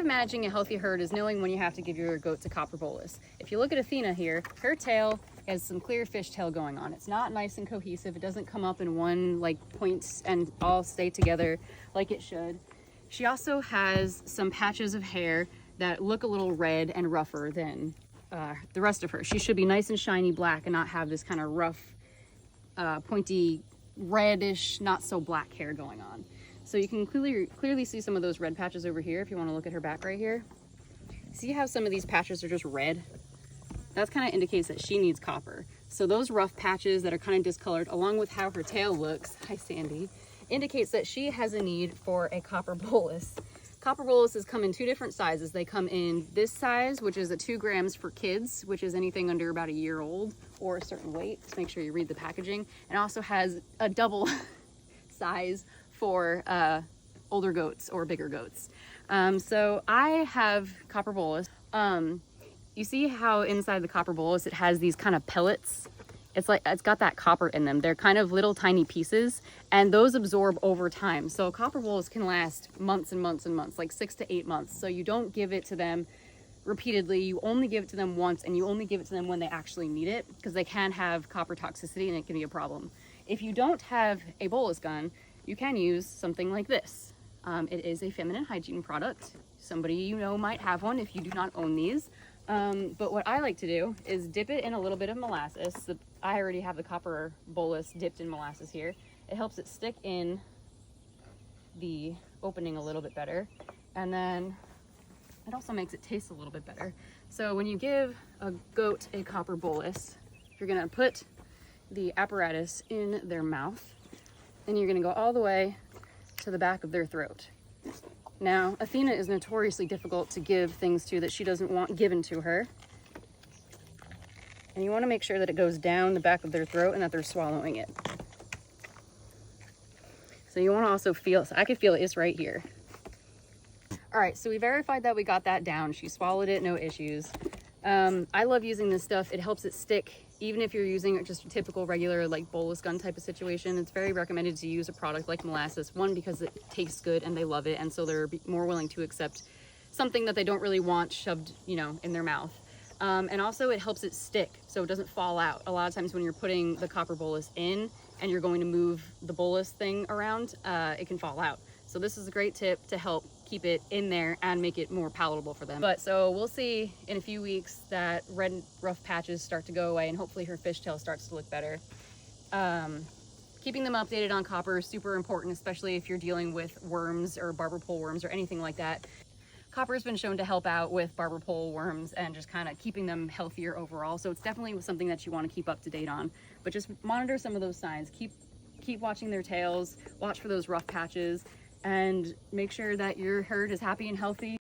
of managing a healthy herd is knowing when you have to give your goats a copper bolus. If you look at Athena here, her tail has some clear fishtail going on. It's not nice and cohesive. It doesn't come up in one like point and all stay together like it should. She also has some patches of hair that look a little red and rougher than the rest of her. She should be nice and shiny black and not have this kind of rough, pointy, reddish, not so black hair going on. So you can clearly see some of those red patches over here if you want to look at her back right here. See how some of these patches are just red? That kind of indicates that she needs copper. So those rough patches that are kind of discolored, along with how her tail looks, hi Sandy, indicates that she has a need for a copper bolus. Copper boluses come in two different sizes. They come in this size, which is a 2 grams for kids, which is anything under about a year old or a certain weight. Just make sure you read the packaging. And also has a double size for older goats or bigger goats. So I have copper bolus. You see how inside the copper bolus it has these kind of pellets? It's got that copper in them. They're kind of little tiny pieces, and those absorb over time. So copper bolus can last months and months and months, like 6 to 8 months. So you don't give it to them repeatedly. You only give it to them once, and you only give it to them when they actually need it, because they can have copper toxicity and it can be a problem. If you don't have a bolus gun, you can use something like this. It is a feminine hygiene product. Somebody you know might have one if you do not own these. But what I like to do is dip it in a little bit of molasses. I already have the copper bolus dipped in molasses here. It helps it stick in the opening a little bit better. And then it also makes it taste a little bit better. So when you give a goat a copper bolus, you're gonna put the apparatus in their mouth and you're gonna go all the way to the back of their throat. Now, Athena is notoriously difficult to give things to that she doesn't want given to her. And you want to make sure that it goes down the back of their throat and that they're swallowing it. So you want to also feel, so I can feel it's right here. All right, so we verified that we got that down. She swallowed it, no issues. I love using this stuff. It helps it stick, even if you're using just a typical regular like bolus gun type of situation. It's very recommended to use a product like molasses. One, because it tastes good and they love it, and so they're more willing to accept something that they don't really want shoved, you know, in their mouth. And also it helps it stick so it doesn't fall out. A lot of times when you're putting the copper bolus in and you're going to move the bolus thing around, it can fall out. So this is a great tip to help keep it in there and make it more palatable for them. But so we'll see in a few weeks that red rough patches start to go away and hopefully her fishtail starts to look better. Keeping them updated on copper is super important, especially if you're dealing with worms or barber pole worms or anything like that. Copper has been shown to help out with barber pole worms and just kind of keeping them healthier overall. So it's definitely something that you want to keep up to date on, but just monitor some of those signs. Keep watching their tails, watch for those rough patches, and make sure that your herd is happy and healthy.